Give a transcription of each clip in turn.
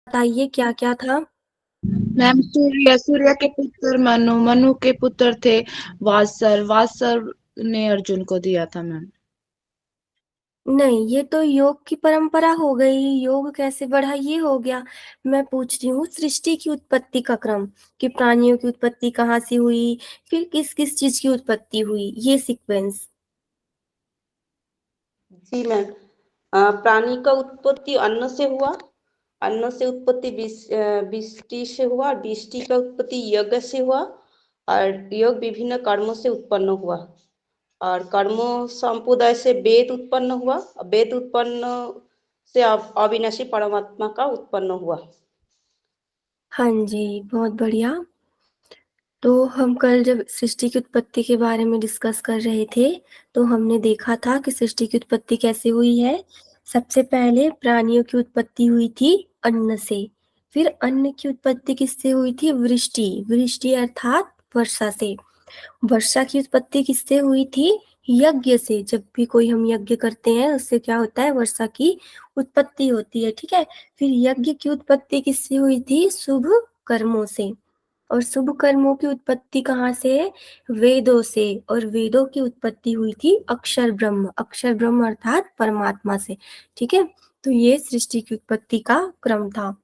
बताइए क्या क्या था। मैम सूर्य के पुत्र मनु, मनु के पुत्र थे वात्सर, वात्सर ने अर्जुन को दिया था मैम। नहीं, ये तो योग की परंपरा हो गई। योग कैसे बढ़ा ये हो गया। मैं पूछ रही हूँ सृष्टि की उत्पत्ति का क्रम, कि प्राणियों की उत्पत्ति कहाँ से हुई, फिर किस किस चीज की उत्पत्ति हुई, ये सीक्वेंस। जी मैम। प्राणी का उत्पत्ति अन्न से हुआ, अन्न से उत्पत्ति विष्टि से हुआ, विष्टि का उत्पत्ति यज्ञ से हुआ, और योग विभिन्न कर्मों से उत्पन्न हुआ, और कर्मों संप्रदाय से वेद उत्पन्न हुआ, वेद उत्पन्न से अविनाशी परमात्मा का उत्पन्न हुआ। हाँ जी, बहुत बढ़िया। तो हम कल जब सृष्टि की उत्पत्ति के बारे में डिस्कस कर रहे थे, तो हमने देखा था कि सृष्टि की उत्पत्ति कैसे हुई है। सबसे पहले प्राणियों की उत्पत्ति हुई थी अन्न से। फिर अन्न की उत्पत्ति किससे हुई थी? वृष्टि, वृष्टि अर्थात वर्षा से। वर्षा की उत्पत्ति किससे हुई थी? यज्ञ से। जब भी कोई हम यज्ञ करते हैं उससे क्या होता है? वर्षा की उत्पत्ति होती है, ठीक है। फिर यज्ञ की उत्पत्ति किससे हुई थी? शुभ कर्मों से। और शुभ कर्मों की उत्पत्ति कहाँ से है? वेदों से। और वेदों की उत्पत्ति हुई थी अक्षर ब्रह्म, अक्षर ब्रह्म अर्थात परमात्मा से, ठीक है। तो ये सृष्टि की उत्पत्ति का क्रम था।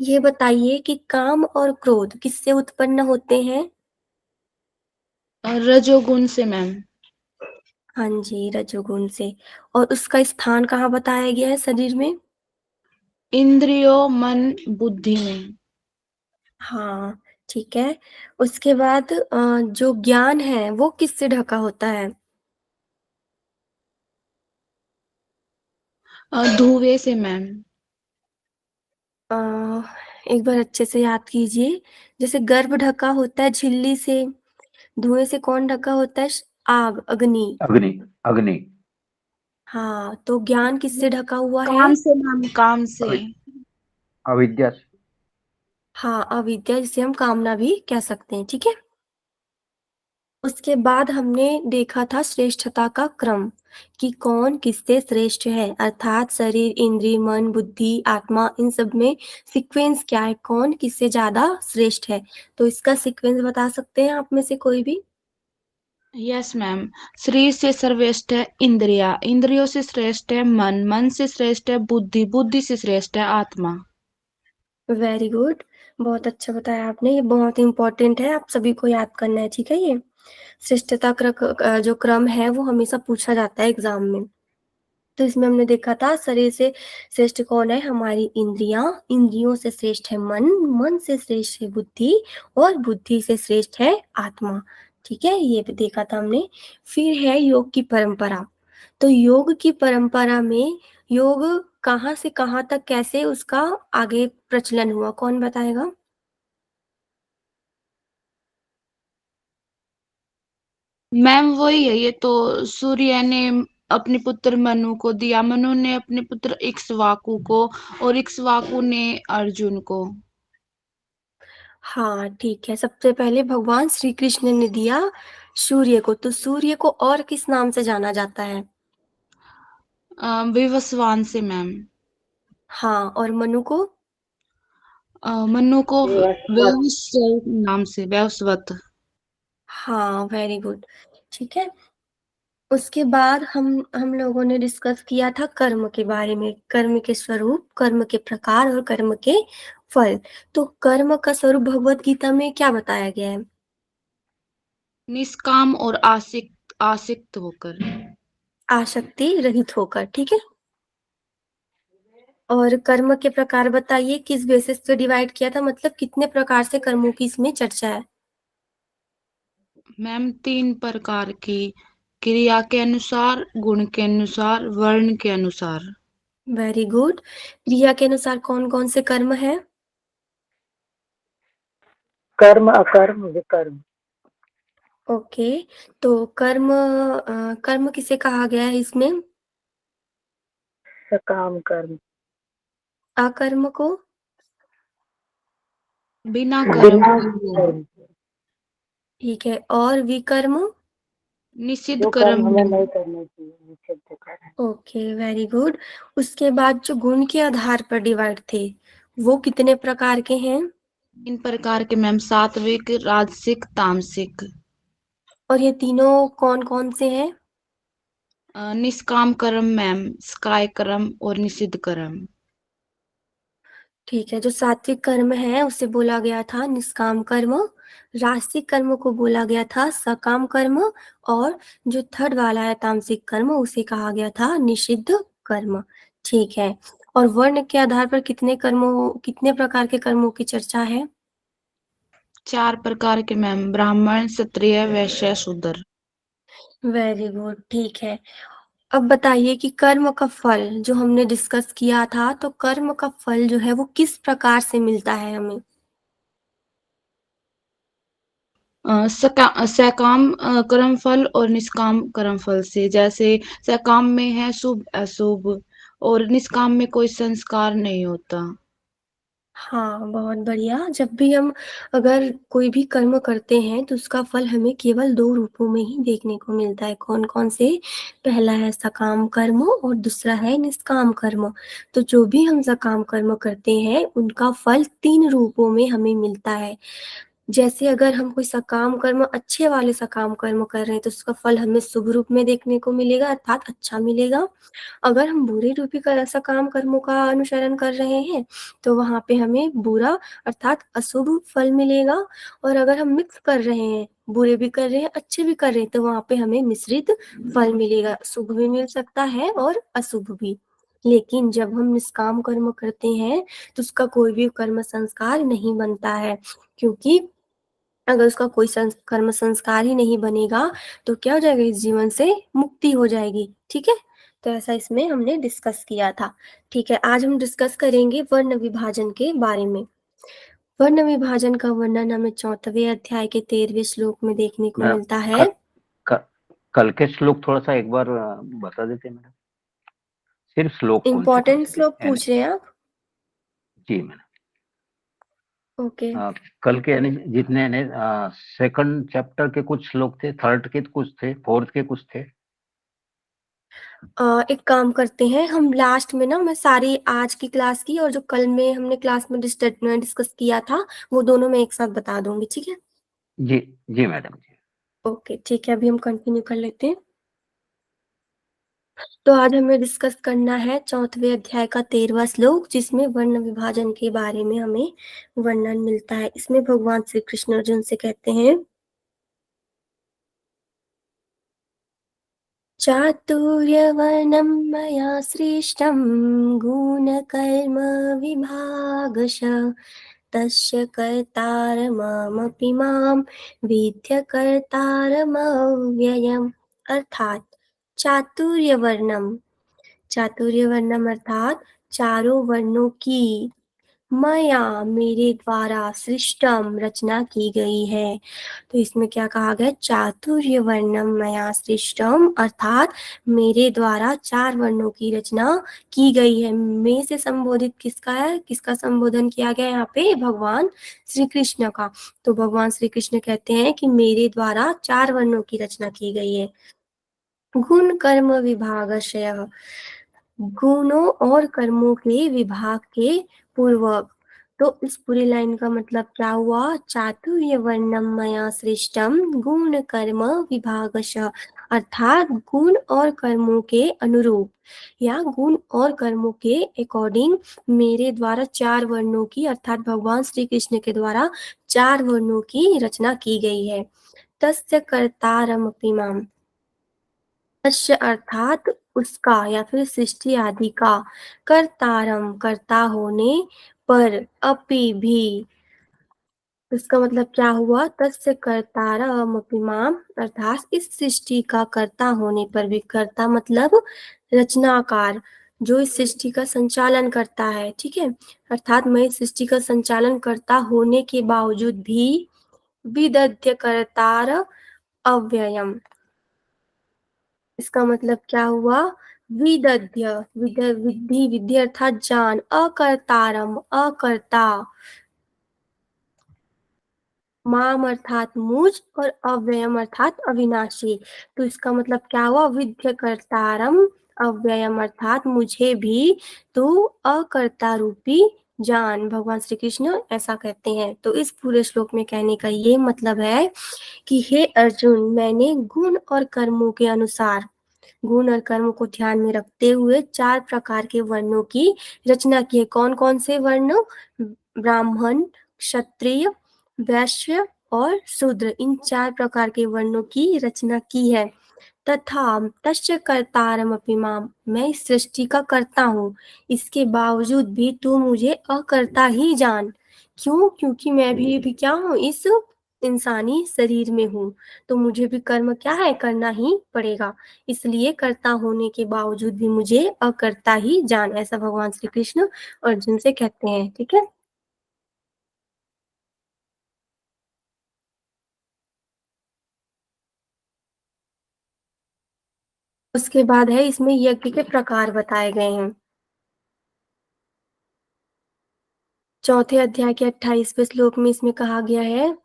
ये बताइए कि काम और क्रोध किससे उत्पन्न होते हैं? और रजोगुण से मैम। हाँ जी, रजोगुण से। और उसका स्थान कहाँ बताया गया है शरीर में? इंद्रियों, मन, बुद्धि में। हाँ, ठीक है। उसके बाद जो ज्ञान है वो किससे ढका होता है? धुएं से मैम। अ, एक बार अच्छे से याद कीजिए। जैसे गर्भ ढका होता है झिल्ली से, धुएं से कौन ढका होता है? आग, अग्नि। अग्नि। अग्नि। हाँ, तो ज्ञान किससे ढका हुआ है? काम से मैम, काम से। अवि- अविद्या से। हाँ, अविद्या, जिसे हम कामना भी कह सकते हैं, ठीक है। उसके बाद हमने देखा था श्रेष्ठता का क्रम, कि कौन किससे श्रेष्ठ है, अर्थात शरीर, इंद्रिय, मन, बुद्धि, आत्मा, इन सब में सीक्वेंस क्या है, कौन किससे ज्यादा श्रेष्ठ है। तो इसका सीक्वेंस बता सकते हैं आप में से कोई भी? Yes ma'am. शरीर से सर्वश्रेष्ठ है इंद्रिया, इंद्रियों से श्रेष्ठ है मन, मन से श्रेष्ठ है बुद्धि, बुद्धि से श्रेष्ठ है आत्मा। वेरी गुड, बहुत अच्छा बताया आपने। ये बहुत इंपॉर्टेंट है, आप सभी को याद करना है, ठीक है। ये श्रेष्ठता जो क्रम है वो हमेशा पूछा जाता है एग्जाम में। तो इसमें हमने देखा था शरीर से श्रेष्ठ कौन है? हमारी इंद्रियां, इंद्रियों से श्रेष्ठ है मन, मन से श्रेष्ठ है बुद्धि, और बुद्धि से श्रेष्ठ है आत्मा, ठीक है। ये भी देखा था हमने। फिर है योग की परंपरा। तो योग की परंपरा में योग कहाँ से कहाँ तक, कैसे उसका आगे प्रचलन हुआ, कौन बताएगा? मैम वही है, ये तो सूर्य ने अपने पुत्र मनु को दिया, मनु ने अपने पुत्र इक्ष्वाकु को, और इक्ष्वाकु ने अर्जुन को। हाँ, ठीक है। सबसे पहले भगवान श्री कृष्ण ने दिया सूर्य को। तो सूर्य को और किस नाम से जाना जाता है? विवस्वान से मैम। हाँ, और मनु को? मनु को वैवस्वत नाम से, वैवस्वत। हाँ, वेरी गुड, ठीक है। उसके बाद हम लोगों ने डिस्कस किया था कर्म के बारे में, कर्म के स्वरूप, कर्म के प्रकार और कर्म के फल। तो कर्म का स्वरूप भगवत गीता में क्या बताया गया है? निष्काम और आसिक्त, आसिक्त होकर। आसक्ति रहित होकर, ठीक है। और कर्म के प्रकार बताइए, किस बेसिस पे डिवाइड किया था, मतलब कितने प्रकार से कर्मों की इसमें चर्चा है? मैम 3 प्रकार की, क्रिया के अनुसार, गुण के अनुसार, वर्ण के अनुसार। Very good. क्रिया के अनुसार कौन कौन से कर्म है? कर्म, अकर्म, विकर्म। ओके, तो कर्म किसे कहा गया है इसमें? सकाम कर्म। अकर्म को? बिना कर्म बिना के वो। कर्म। ठीक है, और विकर्म? निषिद्ध जो कर्म कर्म हमें नहीं। नहीं करना चाहिए, निषिद्ध कर्म। Okay, very good. उसके बाद जो गुण के आधार पर डिवाइड थे, वो कितने प्रकार के हैं? 3 प्रकार के मैम, सात्विक, राजसिक, तामसिक। और ये तीनों कौन-कौन से हैं? निष्काम कर्म मैम, स्काय कर्म और निषिद्ध कर्म। ठीक है, जो सात्विक कर्म है उसे बोला गया था निष्काम कर्म, राजसिक कर्म को बोला गया था सकाम कर्म और जो थर्ड वाला है तामसिक कर्म उसे कहा गया था निषिद्ध कर्म। ठीक है, और वर्ण के आधार पर कितने प्रकार के कर्मों की चर्चा है? 4 प्रकार के मैम, ब्राह्मण, क्षत्रिय, वैश्य, शूद्र। वेरी गुड, ठीक है। अब बताइए कि कर्म का फल जो हमने डिस्कस किया था, तो कर्म का फल जो है वो किस प्रकार से मिलता है हमें? सकाम कर्म फल और निष्काम कर्म फल से। जैसे सकाम में है शुभ अशुभ और निष्काम में कोई संस्कार नहीं होता। हाँ, बहुत बढ़िया। जब भी हम अगर कोई भी कर्म करते हैं तो उसका फल हमें केवल 2 रूपों में ही देखने को मिलता है। कौन-कौन से? पहला है सकाम कर्म और दूसरा है निष्काम कर्म। तो जो भी हम सकाम कर्म करते हैं उनका फल 3 रूपों में हमें मिलता है। जैसे अगर हम कोई सकाम कर्म अच्छे वाले सकाम कर्म कर रहे हैं तो उसका फल हमें शुभ रूप में देखने को मिलेगा अर्थात अच्छा मिलेगा। अगर हम बुरे रूपी सकाम कर्मों का अनुसरण कर रहे हैं तो वहाँ पे हमें बुरा अर्थात अशुभ फल मिलेगा। और अगर हम मिक्स कर रहे हैं, बुरे भी कर रहे हैं, अच्छे भी कर रहे हैं, तो वहाँ पे हमें मिश्रित फल मिलेगा। शुभ भी मिल सकता है और अशुभ भी। लेकिन जब हम निष्काम कर्म करते हैं तो उसका कोई भी कर्म संस्कार नहीं बनता है, क्योंकि अगर उसका कोई कर्म संस्कार ही नहीं बनेगा तो क्या हो जाएगा, इस जीवन से मुक्ति हो जाएगी। ठीक है, तो ऐसा इसमें हमने डिस्कस किया था। ठीक है, आज हम डिस्कस करेंगे वर्ण विभाजन के बारे में। वर्ण विभाजन का वर्णन हमें 4वें अध्याय के 13वें श्लोक में देखने को मैडम मिलता है। कल के श्लोक थोड़ा सा एक बार बता देते मैडम, सिर्फ श्लोक कौन इम्पोर्टेंट से थे श्लोक यानी? पूछ रहे हैं आप? जी मैडम। ओके। कल के यानी जितने यानी सेकंड चैप्टर के कुछ श्लोक थे, थर्ड के कुछ थे, फोर्थ के कुछ थे। एक काम करते हैं हम, लास्ट में ना मैं सारी आज की क्लास की और जो कल में हमने क्लास में डिस्कस किया था वो दोनों मैं एक साथ बता दूंगी। ठीक है? जी जी मैडम जी। ओके, ठीक है, अभी हम कंटिन्यू कर लेते हैं। तो आज हमें डिस्कस करना है 4वें अध्याय का 13वां श्लोक, जिसमें वर्ण विभाजन के बारे में हमें वर्णन मिलता है। इसमें भगवान श्री कृष्ण अर्जुन से कहते हैं, चातुर्यवर्णं मया सृष्टं गुणकर्म विभागशः तस्य कर्तारमपि मां विद्य कर्तारमव्ययम्। अर्थात चातुर्यवर्णम अर्थात चारों वर्णों की मया मेरे द्वारा सृष्टम रचना की गई है। तो इसमें क्या कहा गया, चातुर्य वर्णम मया सृष्टम अर्थात मेरे द्वारा 4 वर्णों की रचना की गई है। में से संबोधित किसका है, किसका संबोधन किया गया यहाँ पे, भगवान श्री कृष्ण का। तो भगवान श्री कृष्ण कहते हैं कि मेरे द्वारा 4 वर्णों की रचना की गई है। गुण कर्म विभागशयः, गुणों और कर्मों के विभाग के पूर्वक। तो इस पूरी लाइन का मतलब क्या हुआ, चातुर्य वर्णम मया सृष्टम गुण कर्म विभागशः अर्थात गुण और कर्मों के अनुरूप या गुण और कर्मों के अकॉर्डिंग मेरे द्वारा 4 वर्णों की अर्थात भगवान श्री कृष्ण के द्वारा 4 वर्णों की रचना की गई है। तस्य कर्तारमपि माम, तस्य अर्थात उसका या फिर सृष्टि आदि का, कर्तारम कर्ता होने पर, अपि भी, इसका मतलब क्या हुआ, तस्य कर्तारम अपि माम अर्थात इस सृष्टि का कर्ता होने पर भी, कर्ता मतलब रचनाकार, जो इस सृष्टि का संचालन करता है। ठीक है, अर्थात मैं इस सृष्टि का संचालन करता होने के बावजूद भी विदध्य कर्तार अव्ययम, इसका मतलब क्या हुआ, विदध्य विधि विधि अर्थात जान, अकर्तारम अकर्ता, माम अर्थात मुझ और अव्ययम अर्थात अविनाशी। तो इसका मतलब क्या हुआ, विद्य कर्तारम अव्ययम अर्थात मुझे भी तू अकर्ता रूपी जान, भगवान श्री कृष्ण ऐसा कहते हैं। तो इस पूरे श्लोक में कहने का ये मतलब है कि हे अर्जुन, मैंने गुण और कर्मों के अनुसार, गुण और कर्म को ध्यान में रखते हुए 4 प्रकार के वर्णों की रचना की है। कौन-कौन से वर्ण? ब्राह्मण, क्षत्रिय, वैश्य और शूद्र, इन 4 प्रकार के वर्णों की रचना की है। तथा तस्य कर्तारमपि माम, मैं इस सृष्टि का कर्ता हूँ, इसके बावजूद भी तू मुझे अकर्ता ही जान। क्यों? क्योंकि मैं भी क्या हूँ? इस इंसानी शरीर में हूँ, तो मुझे भी कर्म क्या है? करना ही पड़ेगा। इसलिए कर्ता होने के बावजूद भी मुझे अकर्ता ही जान, ऐसा भगवान श्री कृष्ण अर्जुन से कहते हैं। ठीक है। उसके बाद है इसमें यज्ञ के प्रकार बताए गए हैं। चौथे अध्याय के 28वें श्लोक में इसमें कहा गया है,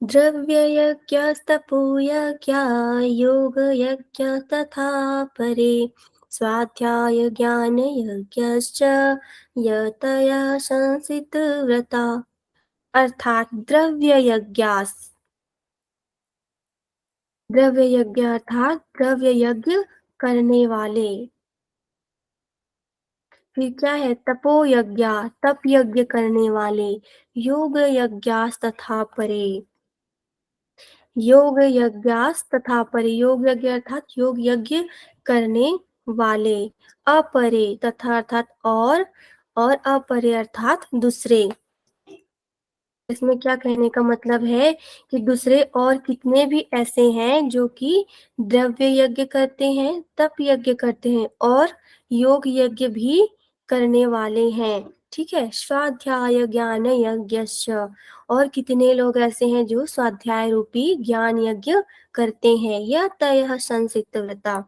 द्रव्य यज्ञस्तपो यज्ञा योग यज्ञ तथा परे स्वाध्याय ज्ञान यज्ञश्च यतया संसित व्रता। अर्थात द्रव्य यज्ञ अर्थात द्रव्य यज्ञ करने वाले। फिर क्या है? तपो यज्ञ, तप यज्ञ करने वाले। योग यज्ञास तथा परे, योग यज्ञास तथा परे, योग यज्ञ अर्थात योग यज्ञ करने वाले। अपरे तथा अर्थात और अपरे अर्थात दूसरे। इसमें क्या कहने का मतलब है कि दूसरे और कितने भी ऐसे हैं जो कि द्रव्य यज्ञ करते हैं, तप यज्ञ करते हैं और योग यज्ञ भी करने वाले हैं। ठीक है। स्वाध्याय ज्ञान यज्ञश्च, और कितने लोग ऐसे हैं जो स्वाध्याय रूपी ज्ञान यज्ञ करते हैं। यह तय संसित व्रता,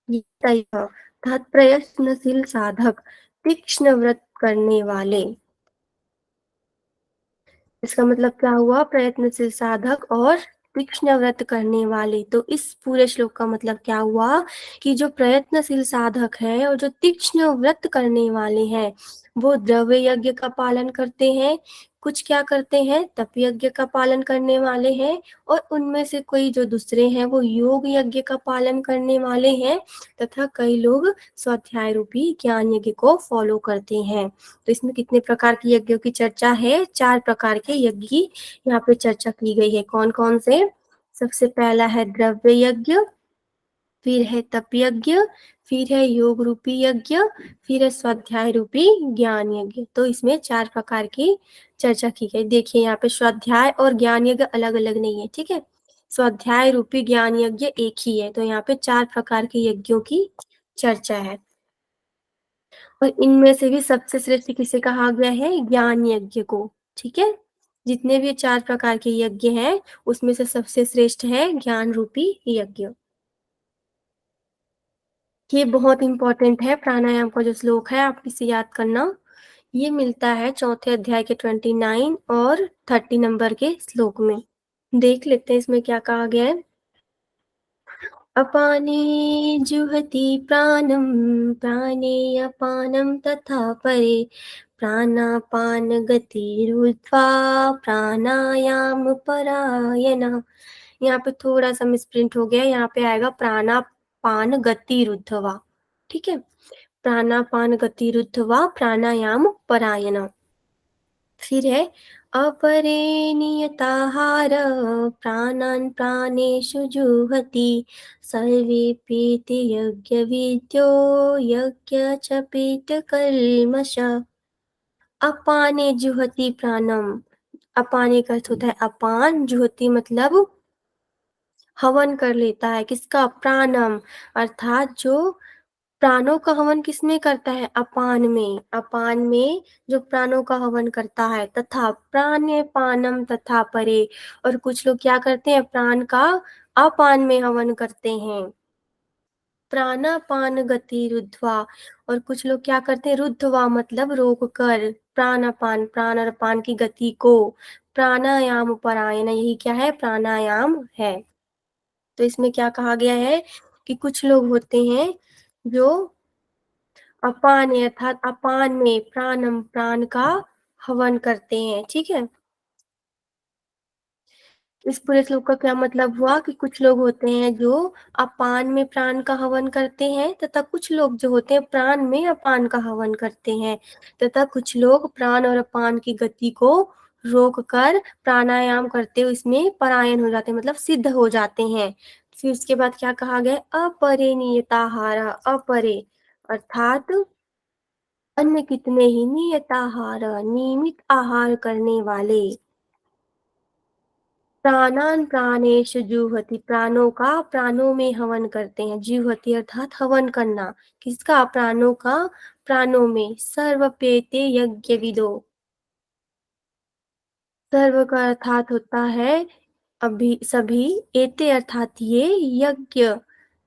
तय अर्थात प्रयत्नशील साधक, तीक्ष्ण व्रत करने वाले। इसका मतलब क्या हुआ? प्रयत्नशील साधक और तीक्ष्ण व्रत करने वाले। तो इस पूरे श्लोक का मतलब क्या हुआ कि जो प्रयत्नशील साधक है और जो तीक्ष्ण व्रत करने वाले हैं वो द्रव्य यज्ञ का पालन करते हैं, कुछ क्या करते हैं? तप यज्ञ का पालन करने वाले हैं, और उनमें से कोई जो दूसरे हैं वो योग यज्ञ का पालन करने वाले हैं, तथा कई लोग स्वाध्याय रूपी ज्ञान यज्ञ को फॉलो करते हैं। तो इसमें कितने प्रकार की यज्ञों की चर्चा है? 4 प्रकार के यज्ञ की यहाँ पे चर्चा की गई है। कौन कौन से? सबसे पहला है द्रव्य यज्ञ, फिर है तप यज्ञ, फिर है योग रूपी यज्ञ, फिर है स्वाध्याय रूपी ज्ञान यज्ञ। तो इसमें 4 प्रकार की चर्चा की गई। देखिए यहाँ पे स्वाध्याय और ज्ञान यज्ञ अलग अलग नहीं है। ठीक है। स्वाध्याय रूपी ज्ञान यज्ञ एक ही है। तो यहाँ पे 4 प्रकार के यज्ञों की चर्चा है, और इनमें से भी सबसे श्रेष्ठ किसे कहा गया है? ज्ञान यज्ञ को। ठीक है। जितने भी 4 प्रकार के यज्ञ हैं उसमें से सबसे श्रेष्ठ है ज्ञान रूपी यज्ञ। ये बहुत इंपॉर्टेंट है। प्राणायाम का जो श्लोक है आप इसे याद करना। ये मिलता है चौथे अध्याय के 29 और 30 नंबर के श्लोक में। देख लेते हैं इसमें क्या कहा गया है। अपाने जुहति प्राणं प्राणे अपानं तथा परे प्राणापान गतिरुद्ध्वा प्राणायाम परायणः। यहाँ पे थोड़ा सा मिसप्रिंट हो गया, यहाँ पे आएगा प्राणापान गतिरुद्ध्वा। ठीक है। प्राणापान गतिरुद्ध्वा प्राणायाम परायणः। फिर है अपरे नियताहार प्राणान् प्राणेषु जुहति सर्वेऽपि यज्ञविद्यो यज्ञचपेतकल्मषः। अपाने जुहति प्राणम, अपाने का अर्थ होता है अपान, जुहति मतलब हवन कर लेता है। किसका? प्राणम, अर्थात जो प्राणों का हवन किसमें करता है? अपान में। अपान में जो प्राणों का हवन करता है। तथा प्राण्य पानम तथा परे, और कुछ लोग क्या करते हैं? प्राण का अपान में हवन करते हैं। प्राणापान गति रुद्धवा, और कुछ लोग क्या करते हैं? रुद्धवा मतलब रोक कर, प्राणापान प्राण और पान की गति को प्राणायाम परायण, यही क्या है? प्राणायाम है। तो इसमें क्या कहा गया है कि कुछ लोग होते हैं जो अपान अर्थात अपान में प्राणम प्राण का हवन करते हैं, ठीक है। इस पूरे श्लोक का क्या मतलब हुआ कि कुछ लोग होते हैं जो अपान में प्राण का हवन करते हैं, तथा कुछ लोग जो होते हैं प्राण में अपान का हवन करते हैं, तथा कुछ लोग प्राण और अपान की गति को रोक कर प्राणायाम करते हुए इसमें परायण हो जाते हैं, मतलब सिद्ध हो जाते हैं। फिर उसके बाद क्या कहा गया, अपरे नियताहार, अपरे अर्थात अन्य कितने ही नियताहार, नियमित आहार करने वाले, प्राणान प्राणेश जुहति, प्राणों का प्राणों में हवन करते हैं, जुहति अर्थात हवन करना, किसका, प्राणों का प्राणों में, सर्वपेते यज्ञ विदो, सर्व का अर्थात होता है अभी सभी, एते अर्थात ये, यज्ञ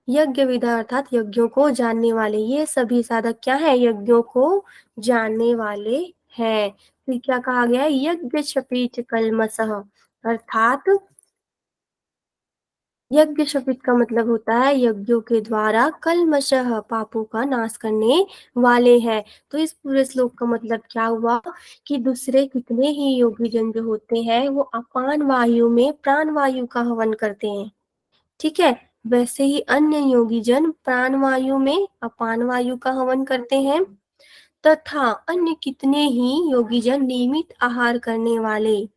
यज्ञ विदा अर्थात यज्ञों को जानने वाले, ये सभी साधक क्या है, यज्ञों को जानने वाले हैं। फिर क्या कहा गया है, यज्ञ शपीच कलमसः, अर्थात यज्ञ शपित का मतलब होता है यज्ञों के द्वारा कलमशः, पापों का नाश करने वाले हैं। तो इस पूरे श्लोक का मतलब क्या हुआ कि दूसरे कितने ही योगी जन जो होते हैं वो अपान वायु में प्राण वायु का हवन करते हैं, ठीक है। वैसे ही अन्य योगी जन प्राण वायु में अपान वायु का हवन करते हैं, तथा अन्य कितने ही योगी जन नियमित आहार करने वाले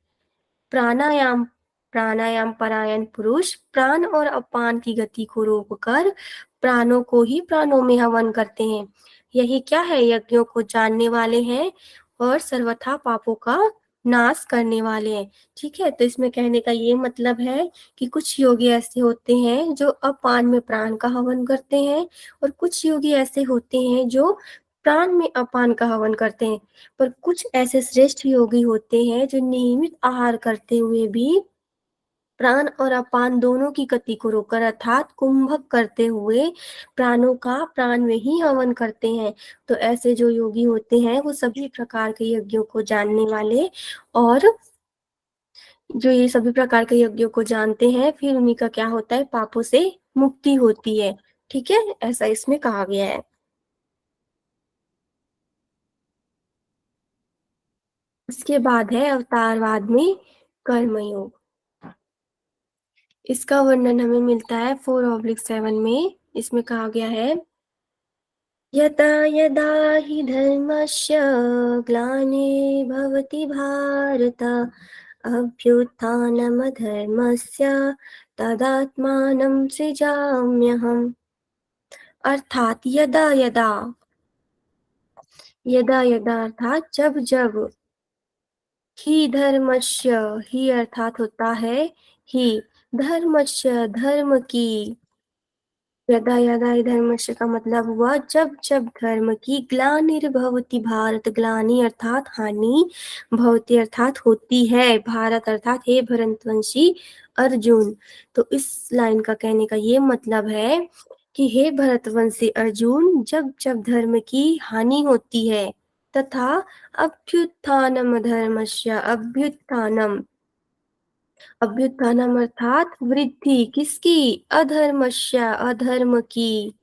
प्राणायाम प्राणायाम परायण पुरुष प्राण और अपान की गति को रोककर प्राणों को ही प्राणों में हवन करते हैं। यही क्या है, यज्ञों को जानने वाले हैं और सर्वथा पापों का नाश करने वाले हैं, ठीक है। तो इसमें कहने का ये मतलब है कि कुछ योगी ऐसे होते हैं जो अपान में प्राण का हवन करते हैं, और कुछ योगी ऐसे होते हैं जो प्राण में अपान का हवन करते हैं। पर कुछ ऐसे श्रेष्ठ योगी होते हैं जो नियमित आहार करते हुए भी प्राण और अपान दोनों की गति को रोककर अर्थात कुंभक करते हुए प्राणों का प्राण में ही हवन करते हैं। तो ऐसे जो योगी होते हैं वो सभी प्रकार के यज्ञों को जानने वाले, और जो ये सभी प्रकार के यज्ञों को जानते हैं फिर उन्हीं का क्या होता है, पापों से मुक्ति होती है, ठीक है, ऐसा इसमें कहा गया है। उसके बाद है अवतारवाद में कर्मयोग। इसका वर्णन हमें मिलता है 4/7 में। इसमें कहा गया है, यदा यदा हि धर्मस्य ग्लानिर्भवति भारत अभ्युत्थानमधर्मस्य तदात्मानं सृजाम्यहम्। अर्थात यदा यदा, यदा यदा अर्थात जब जब, ही धर्मस्य, ही अर्थात होता है ही, धर्मस्य धर्म की, यदा यदा धर्मस्य का मतलब हुआ जब जब धर्म की, ग्लानिर्भवति भारत, ग्लानि अर्थात हानि, भवति अर्थात होती है, भारत अर्थात हे भरतवंशी अर्जुन। तो इस लाइन का कहने का ये मतलब है कि हे भरतवंशी अर्जुन, जब जब धर्म की हानि होती है, तथा अभ्युत्थानम धर्मस्य, अभ्युत्थानम, अभ्युत्थानम अर्थात वृद्धि, किसकी, अधर्मस्य, अधर्म की,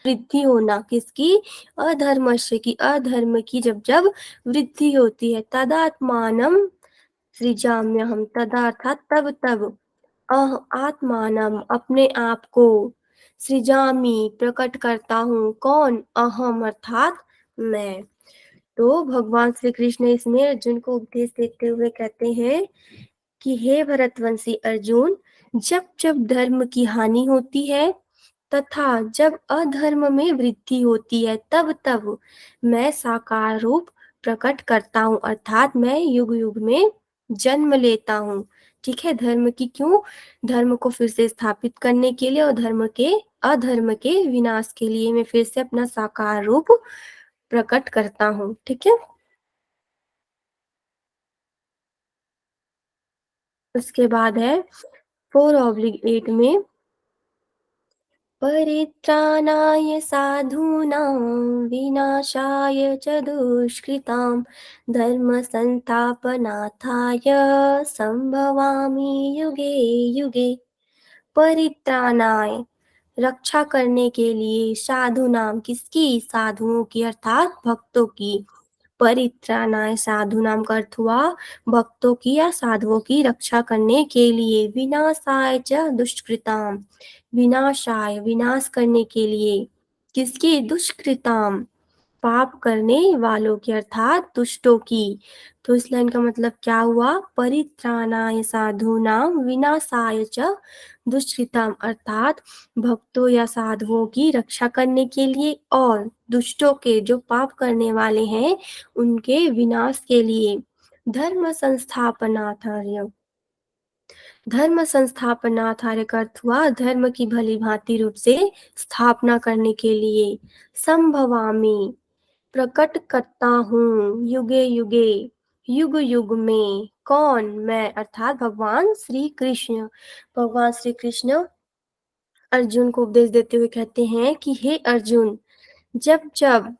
वृद्धि होना, किसकी, अधर्मस्य की, अधर्म की जब जब वृद्धि होती है, तदात्मानम सृजाम्यहम्, तदा अर्थात तब तब, आत्मानम अपने आप को, सृजामि प्रकट करता हूँ, कौन, अहम अर्थात मैं। तो भगवान श्री कृष्ण इसमें अर्जुन को उपदेश देते हुए कहते हैं कि हे भरतवंशी अर्जुन, जब जब धर्म की हानि होती है तथा जब अधर्म में वृद्धि होती है, तब तब मैं साकार रूप प्रकट करता हूँ, अर्थात मैं युग युग में जन्म लेता हूँ, ठीक है। धर्म की क्यों, धर्म को फिर से स्थापित करने के लिए और धर्म के, अधर्म के विनाश के लिए मैं फिर से अपना साकार रूप प्रकट करता हूँ, ठीक है। उसके बाद है 4/8 में, परित्राणाय साधूनां विनाशाय च दुष्कृतां धर्म संस्थापनार्थाय संभवामि युगे युगे। परित्राणाय रक्षा करने के लिए, साधु नाम किसकी, साधुओं की अर्थात भक्तों की, परित्राणाय साधु नाम का अर्थ हुआ भक्तों की या साधुओं की रक्षा करने के लिए, विनाशाय च दुष्कृताम, विनाशाय विनाश करने के लिए, किसकी, दुष्कृताम पाप करने वालों की अर्थात दुष्टों की। तो इस लाइन का मतलब क्या हुआ, परित्राणाय साधूनाम विनाशाय च दुष्कृताम अर्थात भक्तों या साधुओं की रक्षा करने के लिए और दुष्टों के जो पाप करने वाले हैं उनके विनाश के लिए। धर्म संस्थापनार्थाय, धर्म संस्थापनार्थाय का अर्थ हुआ धर्म की भली भांति रूप से स्थापना करने के लिए। संभवामि प्रकट करता हूँ, युगे युगे युग युग में, कौन, मैं अर्थात भगवान श्री कृष्ण। भगवान श्री कृष्ण अर्जुन को उपदेश देते हुए कहते हैं कि हे अर्जुन, जब जब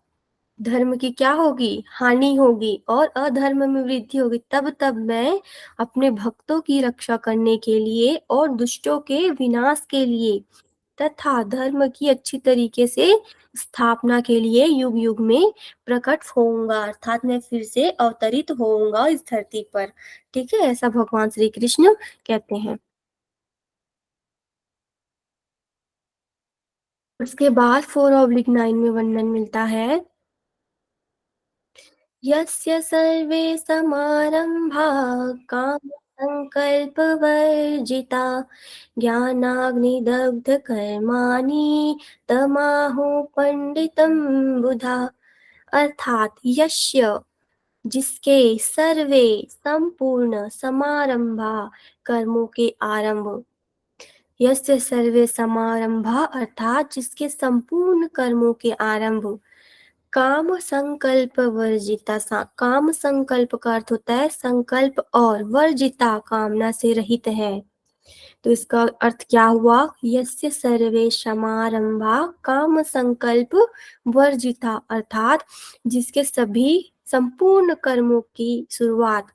धर्म की क्या होगी, हानि होगी और अधर्म में वृद्धि होगी, तब तब मैं अपने भक्तों की रक्षा करने के लिए और दुष्टों के विनाश के लिए तथा धर्म की अच्छी तरीके से स्थापना के लिए युग युग में प्रकट होऊंगा, अर्थात मैं फिर से अवतरित होऊंगा इस धरती पर। ठीक है, ऐसा भगवान श्री कृष्ण कहते हैं। उसके बाद 4/9 में वर्णन मिलता है, यस्य सर्वे समारंभा काम संकल्प वर्जिता ज्ञानाग्निदग्ध कर्माणि तमाहु पंडितम बुधा, अर्थात यस्य जिसके सर्वे संपूर्ण समारंभा कर्मों के आरंभ, यस्य सर्वे समारंभा अर्थात जिसके संपूर्ण कर्मों के आरंभ, काम संकल्प वर्जिता, काम संकल्प का अर्थ होता है संकल्प और वर्जिता कामना से रहित है। तो इसका अर्थ क्या हुआ, यस्य सर्वे समारंभा काम संकल्प वर्जिता अर्थात जिसके सभी संपूर्ण कर्मों की शुरुआत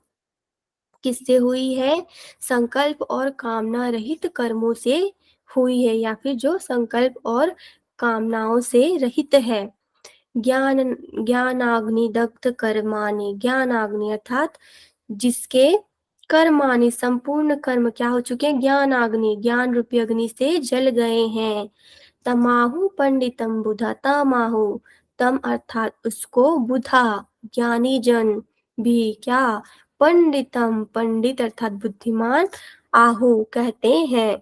किससे हुई है, संकल्प और कामना रहित कर्मों से हुई है, या फिर जो संकल्प और कामनाओं से रहित है। ज्ञानाग्नि दग्ध कर्माणि, ज्ञानाग्नि अर्थात जिसके कर्माणि संपूर्ण कर्म क्या हो चुके हैं, ज्ञानाग्नि ज्ञान रूपी अग्नि से जल गए हैं। तमाहु पंडितम बुधा, तमाहु तम अर्थात उसको, बुधा ज्ञानी जन भी क्या, पंडितम पंडित अर्थात बुद्धिमान, आहु कहते हैं।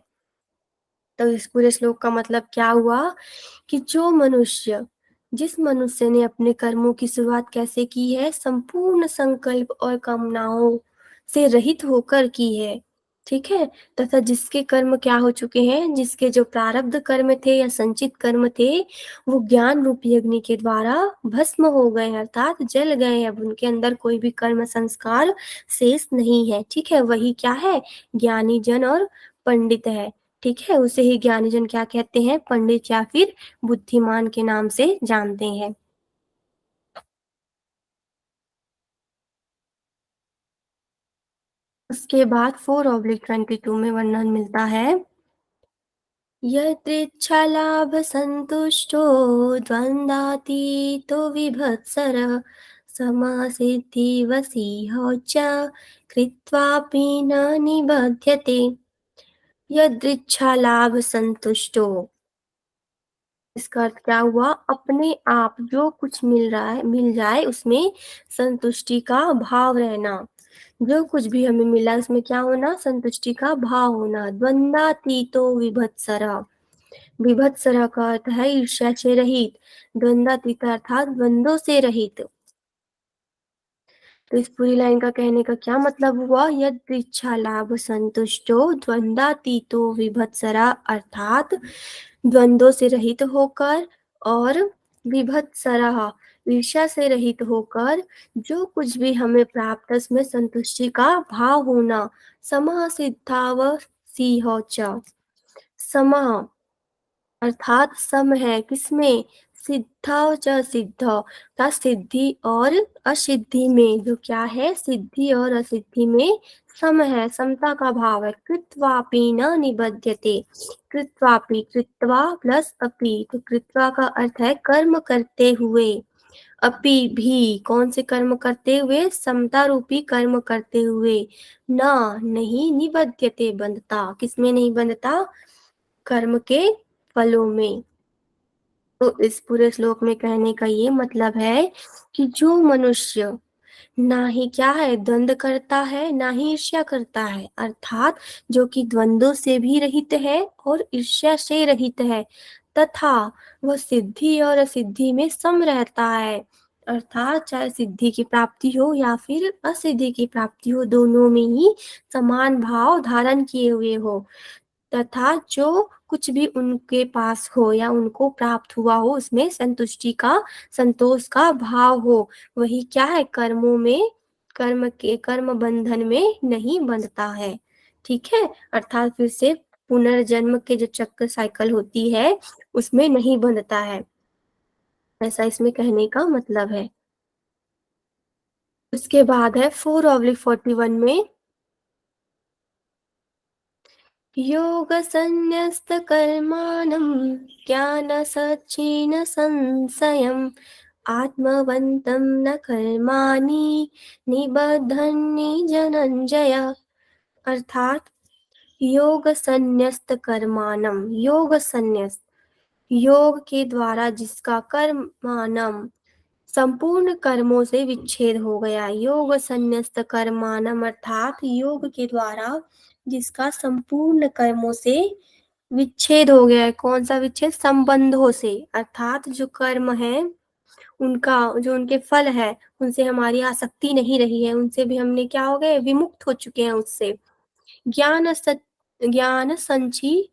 तो इस पूरे श्लोक का मतलब क्या हुआ कि जो मनुष्य, जिस मनुष्य ने अपने कर्मों की शुरुआत कैसे की है, संपूर्ण संकल्प और कामनाओं से रहित होकर की है, ठीक है, तथा जिसके कर्म क्या हो चुके हैं, जिसके जो प्रारब्ध कर्म थे या संचित कर्म थे वो ज्ञान रूपी अग्नि के द्वारा भस्म हो गए अर्थात जल गए, अब उनके अंदर कोई भी कर्म संस्कार शेष नहीं है। ठीक है, वही क्या है, ज्ञानी जन और पंडित है। ठीक है, उसे ही ज्ञानी जन क्या कहते हैं, पंडित या फिर बुद्धिमान के नाम से जानते हैं। उसके बाद 4/22 में वर्णन मिलता है, यदृच्छालाभ संतुष्टो द्वंद्वातीतो विभत्सरः समासिद्धिवसीहो च कृत्वापि न निबध्यते। यदृच्छालाभ संतुष्टो, इसका अर्थ क्या हुआ, अपने आप जो कुछ मिल रहा है, मिल जाए उसमें संतुष्टि का भाव रहना, जो कुछ भी हमें मिला उसमें क्या होना, संतुष्टि का भाव होना। द्वंद्वातीतो विभत्सरा, विभत्सरा का अर्थ है ईर्ष्या से रहित, द्वंद्वातीत अर्थात द्वंद्वों से रहित। तो इस पूरी लाइन का कहने का क्या मतलब हुआ, यद इच्छा लाभ संतुष्टो द्वंद्वातीतो विभत्सरा अर्थात द्वंद्वों से रहित होकर और विभत्सरा ईर्ष्या से रहित होकर जो कुछ भी हमें प्राप्त उसमें संतुष्टि का भाव होना। समः सिद्धावसीहो च, समः अर्थात सम है किसमें, सिद्ध च सिद्ध का सिद्धि और असिद्धि में जो क्या है, सिद्धि और असिद्धि में सम है, समता का भाव है। कृत्वापि न निबध्यते, कृत्वापि, कृत्वा प्लस अपि, तो कृत्वा का अर्थ है कर्म करते हुए, अपि भी, कौन से कर्म करते हुए, समता रूपी कर्म करते हुए, न नहीं, निबध्यते बंधता, किसमें नहीं बंधता, कर्म के फलों में। तो इस पूरे श्लोक में कहने का ये मतलब है कि जो मनुष्य ना ही क्या है, द्वंद्व करता है, ना ही ईर्ष्या करता है, अर्थात जो कि द्वंद्वों से भी रहित है और ईर्ष्या से रहित है, तथा वह सिद्धि और असिद्धि में सम रहता है, अर्थात चाहे सिद्धि की प्राप्ति हो या फिर असिद्धि की प्राप्ति हो, दोनों में ही समान भाव धारण किए हुए हो, तथा जो कुछ भी उनके पास हो या उनको प्राप्त हुआ हो उसमें संतुष्टि का, संतोष का भाव हो, वही क्या है, कर्मों में, कर्म के कर्म बंधन में नहीं बंधता है। ठीक है, अर्थात फिर से पुनर्जन्म के जो चक्र साइकिल होती है उसमें नहीं बंधता है, ऐसा इसमें कहने का मतलब है। उसके बाद है 4/41 में योगसन्न्यस्तकर्माणं ज्ञानसच्चिन संशयम् आत्मवन्तं न कर्माणि निबध्नन्ति धनंजय, अर्थात योग संन्यस्त कर्माणम, योग संन्यस्त, योग के द्वारा जिसका कर्माणम, संपूर्ण कर्मों से विच्छेद हो गया, योग संन्यस्त कर्माणम, अर्थात योग के द्वारा जिसका संपूर्ण कर्मों से विच्छेद हो गया है, कौन सा विच्छेद, संबंधों से, अर्थात जो कर्म है उनका, जो उनके फल है उनसे हमारी आसक्ति नहीं रही है, उनसे भी हमने क्या हो गए, विमुक्त हो चुके हैं उससे। ज्ञान संचि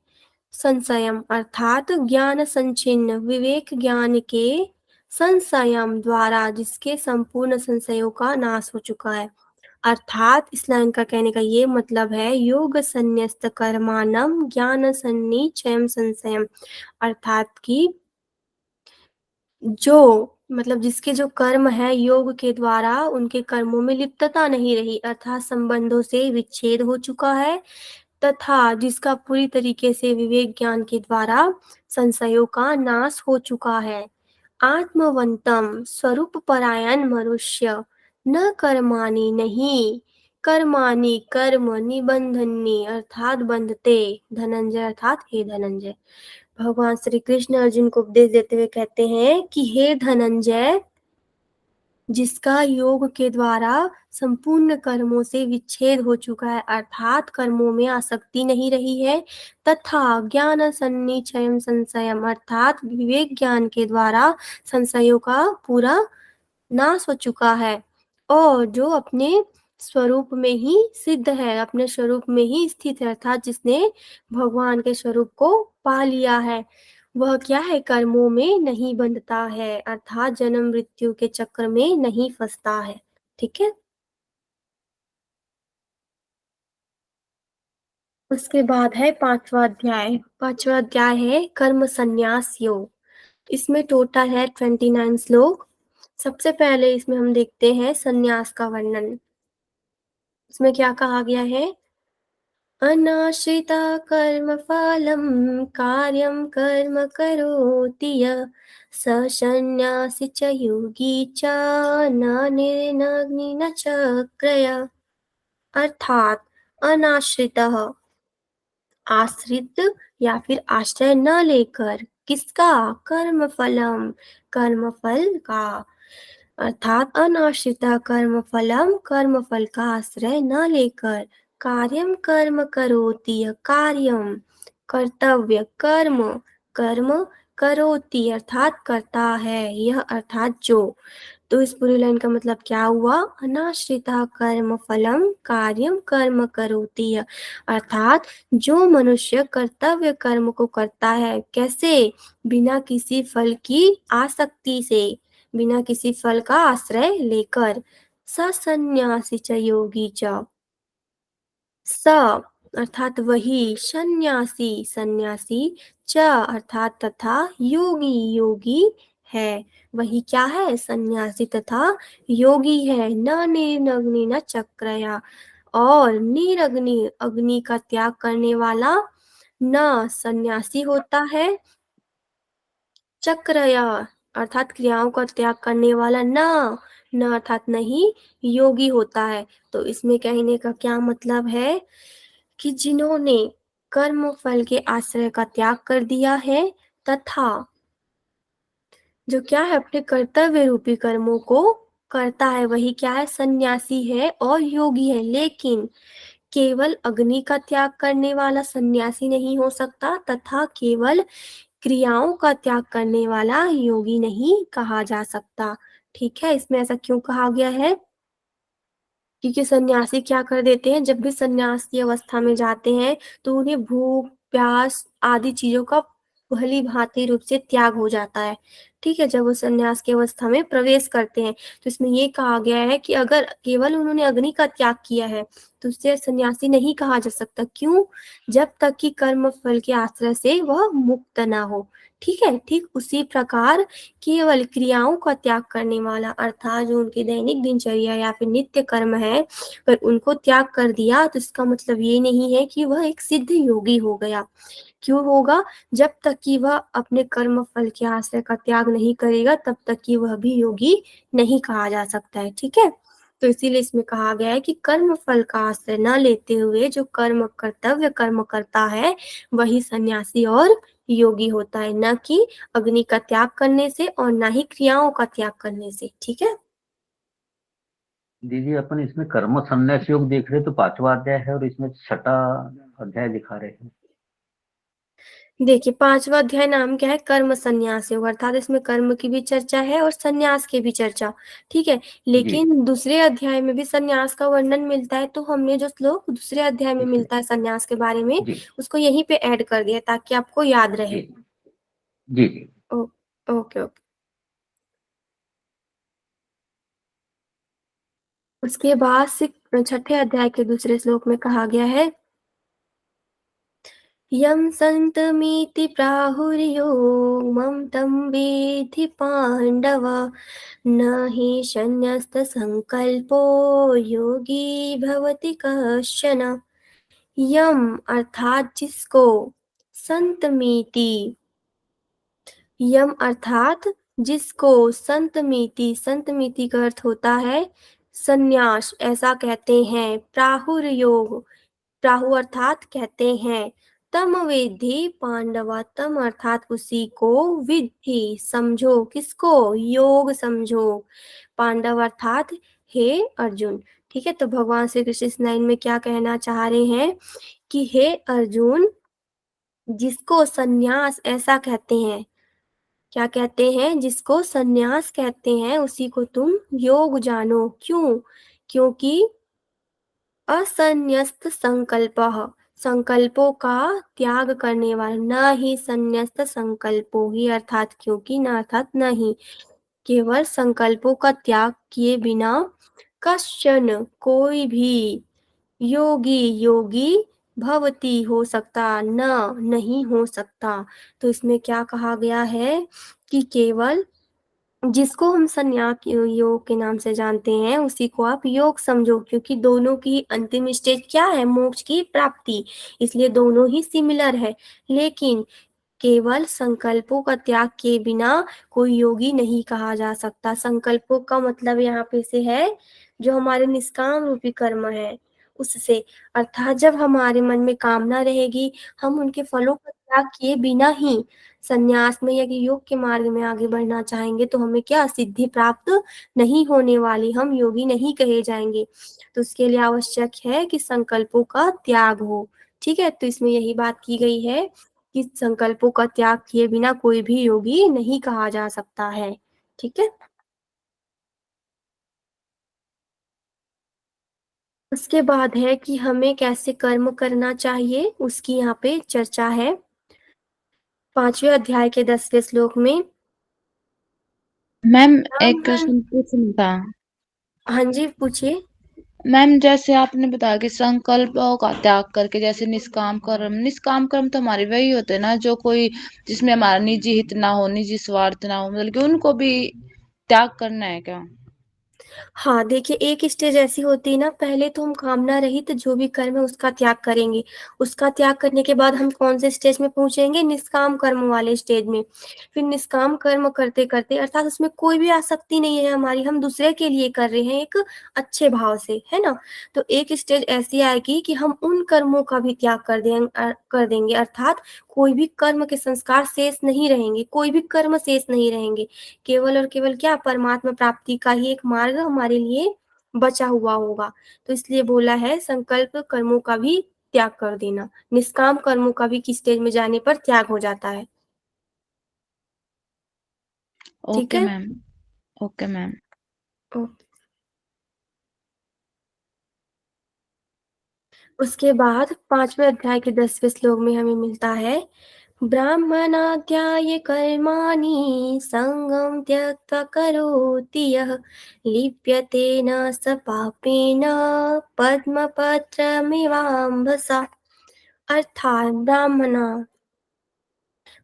संशयम, अर्थात ज्ञान संचिन्न, विवेक ज्ञान के संशयम द्वारा जिसके संपूर्ण संशयों का नाश हो चुका है, अर्थात इस लाइन का कहने का ये मतलब है योग संन्यस्त कर्माणम ज्ञान सन्निचयम संशयम, अर्थात कि जो मतलब जिसके जो कर्म है योग के द्वारा उनके कर्मों में लिप्तता नहीं रही, अर्थात संबंधों से विच्छेद हो चुका है, तथा जिसका पूरी तरीके से विवेक ज्ञान के द्वारा संशयों का नाश हो चुका है। आत्मवंतम, स्वरूप परायण मनुष्य, न कर्माणि, नहीं कर्माणि, कर्म, निबंधन्नि, अर्थात बंधते, धनंजय, अर्थात हे धनंजय, भगवान श्री कृष्ण अर्जुन को उपदेश देते हुए कहते हैं कि हे धनंजय, जिसका योग के द्वारा संपूर्ण कर्मों से विच्छेद हो चुका है, अर्थात कर्मों में आसक्ति नहीं रही है, तथा ज्ञान सन्निचयम संशयम, अर्थात विवेक ज्ञान के द्वारा संशयों का पूरा नाश हो चुका है, और जो अपने स्वरूप में ही सिद्ध है, अपने स्वरूप में ही स्थित है, अर्थात जिसने भगवान के स्वरूप को पा लिया है, वह क्या है, कर्मों में नहीं बंधता है, अर्थात जन्म मृत्यु के चक्र में नहीं फंसता है। ठीक है, उसके बाद है 5वां अध्याय। 5वां अध्याय है कर्म संन्यास योग। इसमें टोटल है 29 श्लोक। सबसे पहले इसमें हम देखते हैं संन्यास का वर्णन। इसमें क्या कहा गया है, अनाश्रिता कर्मफलं कार्यं कर्म करोति यः स संन्यासी च योगी च न निर्नग्नि न चक्रय, अर्थात अनाश्रितः, आश्रित या फिर आश्रय न लेकर, किसका, कर्मफलम, कर्मफल का, अर्थात अनाश्रिता कर्मफलम, कर्मफल का आश्रय न लेकर, कार्यम कर्म करोति, कार्यम कर्तव्य, कर्म कर्म करोति अर्थात करता है, यह अर्थात जो। तो इस पूरी लाइन का मतलब क्या हुआ, अनाश्रिता कर्म फलम कार्यम कर्म करोति, अर्थात जो मनुष्य कर्तव्य कर्म को करता है, कैसे, बिना किसी फल की आसक्ति से, बिना किसी फल का आश्रय लेकर, स संन्यासी च योगी च, स अर्थात वही, सन्यासी सन्यासी, च अर्थात तथा, योगी योगी है वही क्या है, सन्यासी तथा योगी है। न निर्नग्नि न चक्रया, और निरग्नि अग्नि का त्याग करने वाला न सन्यासी होता है, चक्रया अर्थात क्रियाओं का त्याग करने वाला न अर्थात नहीं योगी होता है। तो इसमें कहने का क्या मतलब है कि जिन्होंने कर्म फल के आश्रय का त्याग कर दिया है तथा जो क्या है अपने कर्तव्य रूपी कर्मों को करता है वही क्या है, सन्यासी है और योगी है। लेकिन केवल अग्नि का त्याग करने वाला सन्यासी नहीं हो सकता तथा केवल क्रियाओं का त्याग करने वाला योगी नहीं कहा जा सकता। ठीक है, इसमें ऐसा क्यों कहा गया है? क्योंकि सन्यासी क्या कर देते हैं, जब भी सन्यास की अवस्था में जाते हैं तो उन्हें भूख प्यास आदि चीजों का भली भांति रूप से त्याग हो जाता है। ठीक है, जब वो सन्यास की अवस्था में प्रवेश करते हैं तो इसमें ये कहा गया है कि अगर केवल उन्होंने अग्नि का त्याग किया है तो उससे सन्यासी नहीं कहा जा सकता। क्यों? जब तक कि कर्म फल के आश्रय से वह मुक्त ना हो। ठीक है, ठीक उसी प्रकार केवल क्रियाओं का त्याग करने वाला अर्थात जो उनकी दैनिक दिनचर्या या फिर नित्य कर्म है पर उनको त्याग कर दिया तो इसका मतलब ये नहीं है कि वह एक सिद्ध योगी हो गया। क्यों होगा? जब तक कि वह अपने कर्म फल के आश्रय का त्याग नहीं करेगा तब तक कि वह भी योगी नहीं कहा जा सकता है। ठीक है, तो इसीलिए इसमें कहा गया है कि कर्म फल का आश्रय न लेते हुए जो कर्म कर्तव्य कर्म करता है वही सन्यासी और योगी होता है, न कि अग्नि का त्याग करने से और न ही क्रियाओं का त्याग करने से। ठीक है, दीदी अपन इसमें कर्म संन्यास योग देख रहे हैं तो 5वां अध्याय है और इसमें 6ठा अध्याय दिखा रहे हैं। देखिए 5वां अध्याय नाम क्या है, कर्म संन्यास योग, अर्थात इसमें कर्म की भी चर्चा है और संन्यास की भी चर्चा। ठीक है, जी लेकिन दूसरे अध्याय में भी संन्यास का वर्णन मिलता है तो हमने जो श्लोक दूसरे अध्याय में मिलता है संन्यास के बारे में जी उसको यहीं पे ऐड कर दिया ताकि आपको याद जी रहे। जी जी। ओ, ओके ओके। उसके बाद से 6ठे अध्याय के दूसरे श्लोक में कहा गया है, यं सन्तमीति प्राहुर्योगं तं वेत्ति पाण्डव, न हि सन्न्यस्तसंकल्पो योगी भवति कश्चन। यम अर्थात जिसको, संतमीति यम अर्थात जिसको, संतमीति संतमीति का अर्थ होता है संन्यास, ऐसा कहते हैं। प्राहुर योग, प्राहु अर्थात कहते हैं। तम विद्धि पांडवा, तम अर्थात उसी को, विद्धि समझो, किसको, योग समझो, पांडव अर्थात हे अर्जुन। ठीक है, तो भगवान श्री कृष्ण इस लाइन में क्या कहना चाह रहे हैं कि हे अर्जुन, जिसको सन्यास ऐसा कहते हैं, क्या कहते हैं, जिसको सन्यास कहते हैं उसी को तुम योग जानो। क्यों? क्योंकि असन्यस्त संकल्पः, संकल्पों का त्याग करने वाला, न ही संन्यस्त संकल्पो ही अर्थात क्योंकि, न अर्थात नहीं, केवल संकल्पों का त्याग किए बिना कश्चन कोई भी, योगी योगी भवती हो सकता, न नहीं हो सकता। तो इसमें क्या कहा गया है कि केवल जिसको हम संन्यास योग के नाम से जानते हैं उसी को आप योग समझो, क्योंकि दोनों की अंतिम स्टेज क्या है, मोक्ष की प्राप्ति, इसलिए दोनों ही सिमिलर है। लेकिन केवल संकल्पों का त्याग किए बिना कोई योगी नहीं कहा जा सकता। संकल्पों का मतलब यहाँ पे से है जो हमारे निष्काम रूपी कर्म है उससे, अर्थात जब हमारे मन में कामना रहेगी हम उनके फलों का त्याग किए बिना ही संन्यास में या कि योग के मार्ग में आगे बढ़ना चाहेंगे तो हमें क्या सिद्धि प्राप्त नहीं होने वाली, हम योगी नहीं कहे जाएंगे। तो उसके लिए आवश्यक है कि संकल्पों का त्याग हो। ठीक है, तो इसमें यही बात की गई है कि संकल्पों का त्याग किए बिना कोई भी योगी नहीं कहा जा सकता है। ठीक है, उसके बाद है कि हमें कैसे कर्म करना चाहिए उसकी यहाँ पे चर्चा है 5वें अध्याय के 10वें श्लोक में। मैम राम एक क्वेश्चन पूछना था। हाँ जी, पूछिए। मैम जैसे आपने बताया कि संकल्पों का त्याग करके, जैसे निष्काम कर्म तो हमारे वही होते हैं ना, जो कोई जिसमें हमारा निजी हित ना हो, निजी स्वार्थ ना हो, मतलब कि उनको भी त्याग करना है क्या? हाँ, देखिए एक स्टेज ऐसी होती है ना, पहले तो हम कामना रहित जो भी कर्म है उसका त्याग करेंगे। उसका त्याग करने के बाद हम कौन से स्टेज में पहुंचेंगे? निष्काम कर्म वाले स्टेज में। फिर निष्काम कर्म करते करते, अर्थात उसमें कोई भी आसक्ति नहीं है हमारी, हम दूसरे के लिए कर रहे हैं एक अच्छे भाव से, है ना। तो एक स्टेज ऐसी आएगी कि हम उन कर्मों का भी त्याग कर देंगे, अर्थात कोई भी कर्म के संस्कार शेष नहीं रहेंगे, कोई भी कर्म शेष नहीं रहेंगे। केवल और केवल क्या, परमात्मा प्राप्ति का ही एक मार्ग हमारे लिए बचा हुआ होगा। तो इसलिए बोला है संकल्प कर्मों का भी त्याग कर देना। निष्काम कर्मों का भी किस स्टेज में जाने पर त्याग हो जाता है। ठीक ओके है। मैम। Okay ma'am. ओके। उसके बाद 5वें अध्याय के 10वें श्लोक में हमें मिलता है, ब्राह्मणाध्याय कर्माणि संगम त्यक्त्वा करोति यः लिप्यते न स पापेन पद्मपत्रमिवाम्भसा। अर्थात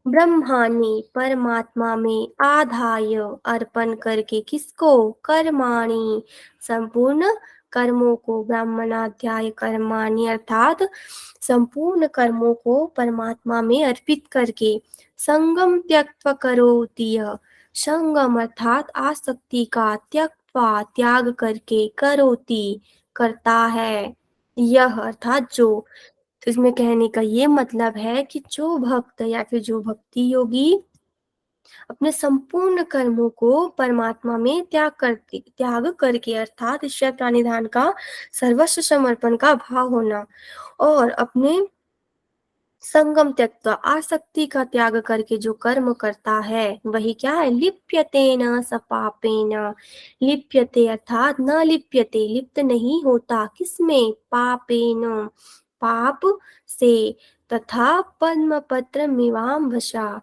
ब्रह्मानी परमात्मा में आधाय अर्पण करके, किसको? कर्माणि, संपूर्ण कर्मों को। ब्राह्मणाध्याय कर्माणि अर्थात संपूर्ण कर्मों को परमात्मा में अर्पित करके, संगम त्यक्त्वा करोति यः, संगम अर्थात आसक्ति का, त्यक्त्वा त्याग करके, करोति करता है, यह अर्थात जो। तो इसमें कहने का ये मतलब है कि जो भक्त या फिर जो भक्ति योगी अपने संपूर्ण कर्मों को परमात्मा में त्याग करके, अर्थात ईश्वर प्रणिधान का सर्वस्व समर्पण का भाव होना, और अपने संगम त्यक्त्वा आसक्ति का त्याग करके जो कर्म करता है, वही क्या है? लिप्यते न स पापेन। लिप्यते अर्थात न लिप्यते, लिप्त नहीं होता, किसमें? पापेन, पाप से। तथा पद्म पत्र मिवाम्भसा।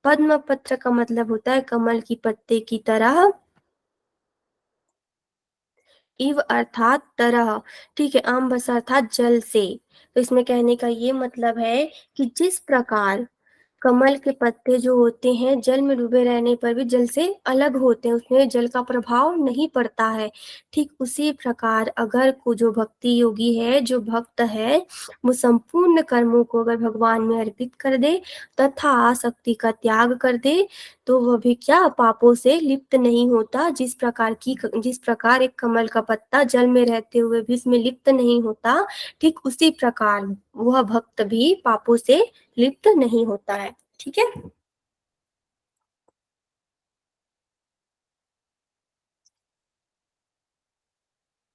पद्म पत्र का मतलब होता है कमल की पत्ते की तरह, इव अर्थात तरह, ठीक है, आम्बस अर्थात जल से। तो इसमें कहने का ये मतलब है कि जिस प्रकार कमल के पत्ते जो होते हैं जल में डूबे रहने पर भी जल से अलग होते हैं, उसमें जल का प्रभाव नहीं पड़ता है, ठीक उसी प्रकार अगर को जो भक्ति योगी है, जो भक्त है, वो संपूर्ण कर्मों को अगर भगवान में अर्पित कर दे तथा आसक्ति का त्याग कर दे, तो वह भी क्या, पापों से लिप्त नहीं होता। जिस प्रकार एक कमल का पत्ता जल में रहते हुए भी इसमें लिप्त नहीं होता, ठीक उसी प्रकार वह भक्त भी पापों से लिप्त नहीं होता है। ठीक है।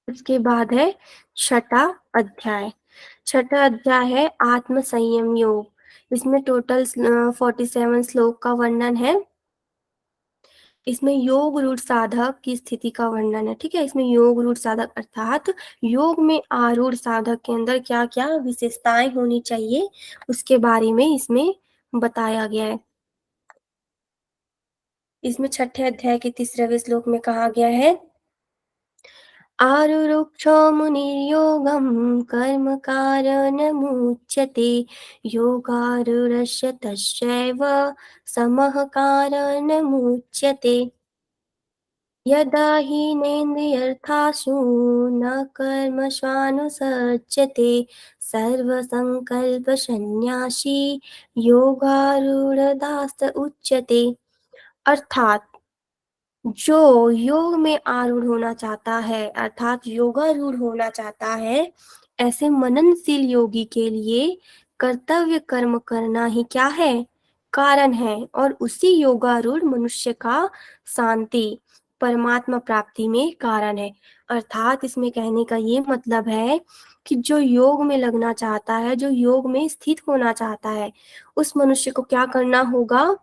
उसके बाद है छठा अध्याय। छठा अध्याय है आत्म संयम योग। इसमें टोटल 47 श्लोक का वर्णन है। इसमें योग रूढ़ साधक की स्थिति का वर्णन है। ठीक है, इसमें योग रूढ़ साधक अर्थात योग में आरूढ़ साधक के अंदर क्या क्या विशेषताएं होनी चाहिए, उसके बारे में इसमें बताया गया है। इसमें छठे अध्याय के 3वें श्लोक में कहा गया है, आरुरुक्षो मुनिर्योगं कर्म कारणमुच्यते योगारूढस्य तस्यैव समः कारणमुच्यते यदा हीनेन्द्रियर्थासु न कर्मष्वानुसज्जते सर्वसंकल्पसन्न्यासी योगारूढदास उच्यते। अर्थात जो योग में आरूढ़ होना चाहता है, अर्थात योगारूढ़ होना चाहता है, ऐसे मननशील योगी के लिए कर्तव्य कर्म करना ही क्या है? कारण है। और उसी योगारूढ़ मनुष्य का शांति, परमात्मा प्राप्ति में कारण है। अर्थात इसमें कहने का ये मतलब है कि जो योग में लगना चाहता है, जो योग में स्थित होना चाहता है, उस मनुष्य को क्या करना होगा?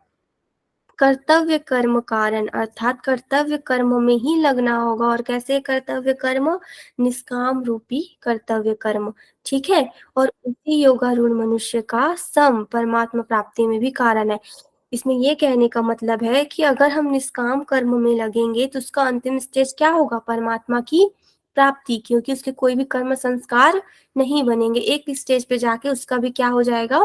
कर्तव्य कर्म कारण, अर्थात कर्तव्य कर्म में ही लगना होगा। और कैसे कर्तव्य कर्म? निष्काम रूपी कर्तव्य कर्म। ठीक है। और उसी योगारूढ़ मनुष्य का सम परमात्मा प्राप्ति में भी कारण है। इसमें ये कहने का मतलब है कि अगर हम निष्काम कर्म में लगेंगे तो उसका अंतिम स्टेज क्या होगा? परमात्मा की प्राप्ति, क्योंकि उसके कोई भी कर्म संस्कार नहीं बनेंगे, एक स्टेज पे जाके उसका भी क्या हो जाएगा,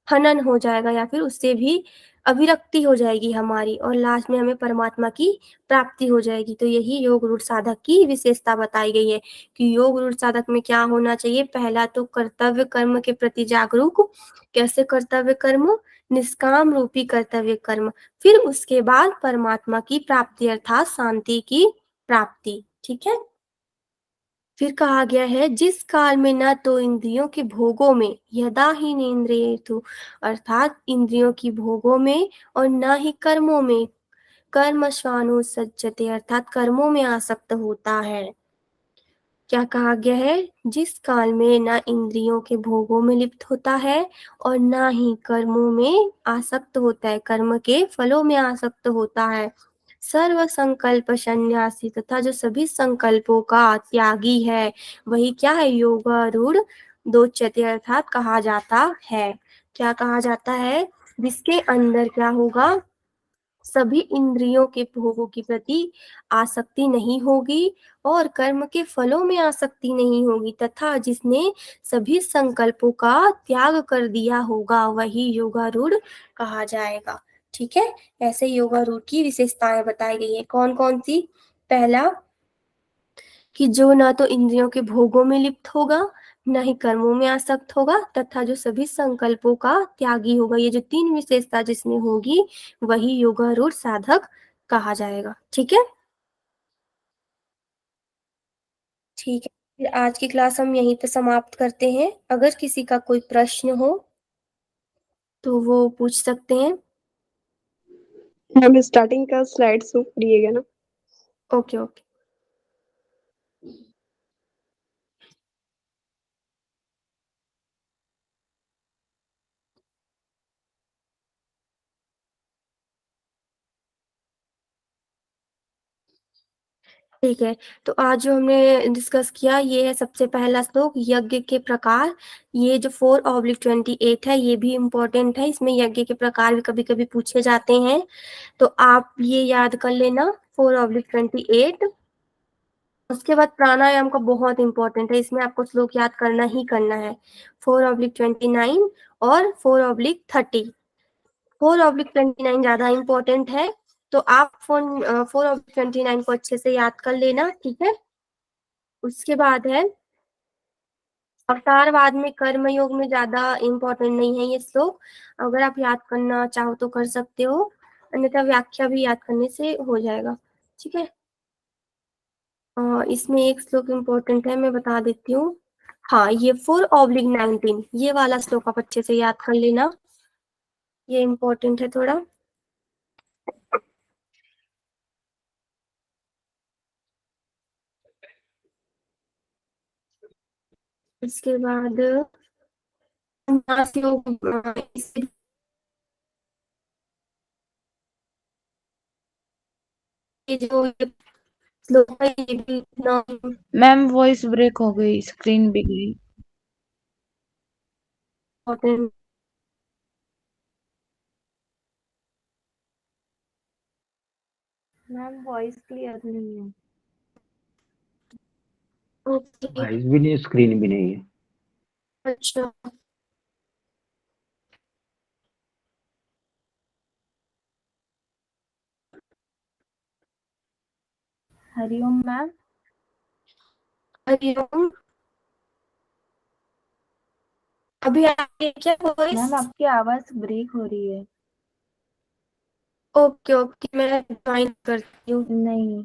हनन हो जाएगा या फिर उससे भी अविरक्ति हो जाएगी हमारी, और लास्ट में हमें परमात्मा की प्राप्ति हो जाएगी। तो यही योग रूढ़ साधक की विशेषता बताई गई है कि योग रूढ़ साधक में क्या होना चाहिए। पहला तो कर्तव्य कर्म के प्रति जागरूक। कैसे कर्तव्य कर्म? निष्काम रूपी कर्तव्य कर्म। फिर उसके बाद परमात्मा की प्राप्ति अर्थात शांति की प्राप्ति। ठीक है। फिर कहा गया है जिस काल में न तो इंद्रियों के भोगों में, यदा ही नेन्द्रियेषु, अर्थात इंद्रियों की भोगों में और न ही कर्मों में, कर्मस्वानुसज्जते, अर्थात कर्मों में आसक्त होता है। क्या कहा गया है? जिस काल में न इंद्रियों के भोगों में लिप्त होता है और न ही कर्मों में आसक्त होता है, कर्म के फलों में आसक्त होता है। सर्व संकल्प संन्यासी, तथा जो सभी संकल्पों का त्यागी है, वही क्या है? योगारूढ़ दोच्यते, अर्थात कहा जाता है। क्या कहा जाता है? जिसके अंदर क्या होगा? सभी इंद्रियों के भोगों के प्रति आसक्ति नहीं होगी और कर्म के फलों में आसक्ति नहीं होगी, तथा जिसने सभी संकल्पों का त्याग कर दिया होगा, वही योगारूढ़ कहा जाएगा। ठीक है। ऐसे योगारूढ़ की विशेषताएं बताई गई है। कौन कौन सी? पहला कि जो ना तो इंद्रियों के भोगों में लिप्त होगा, न ही कर्मों में आसक्त होगा, तथा जो सभी संकल्पों का त्यागी होगा। ये जो तीन विशेषता जिसमें होगी, वही योगारूढ़ साधक कहा जाएगा। ठीक है। ठीक है। फिर आज की क्लास हम यहीं पे समाप्त करते हैं। अगर किसी का कोई प्रश्न हो तो वो पूछ सकते हैं। मैम स्टार्टिंग का स्लाइड शो करिएगा ना। Okay okay. ठीक है। तो आज जो हमने डिस्कस किया, ये है सबसे पहला श्लोक, यज्ञ के प्रकार। ये जो 4/28 है, ये भी इम्पोर्टेंट है। इसमें यज्ञ के प्रकार भी कभी कभी पूछे जाते हैं, तो आप ये याद कर लेना 4/28। उसके बाद प्राणायाम का बहुत इंपॉर्टेंट है, इसमें आपको श्लोक याद करना ही करना है। 4/29 और 4/30। 4/29 ज्यादा इम्पोर्टेंट है, तो आप 4/29 को अच्छे से याद कर लेना। ठीक है। उसके बाद है अवतारवाद में कर्मयोग में ज्यादा इम्पोर्टेंट नहीं है ये श्लोक। अगर आप याद करना चाहो तो कर सकते हो, अन्यथा व्याख्या भी याद करने से हो जाएगा। ठीक है। इसमें एक श्लोक इम्पोर्टेंट है, मैं बता देती हूँ। हाँ, ये 4/19, ये वाला श्लोक आप अच्छे से याद कर लेना, ये इम्पोर्टेंट है थोड़ा। इसके बाद ये जो श्लोक है ये भी इतना मैम वॉइस ब्रेक हो गई, स्क्रीन भी गई। इम्पोर्टेंट। मैम वॉइस क्लियर नहीं है। ओके। वॉइस भी नहीं, स्क्रीन भी नहीं है। अच्छा। हरिओम मैम। हरिओम। अभी आगे क्या वॉइस? मैम आपकी आवाज ब्रेक हो रही है। ओके ओके, मैं ज्वाइन करती हूँ। नहीं।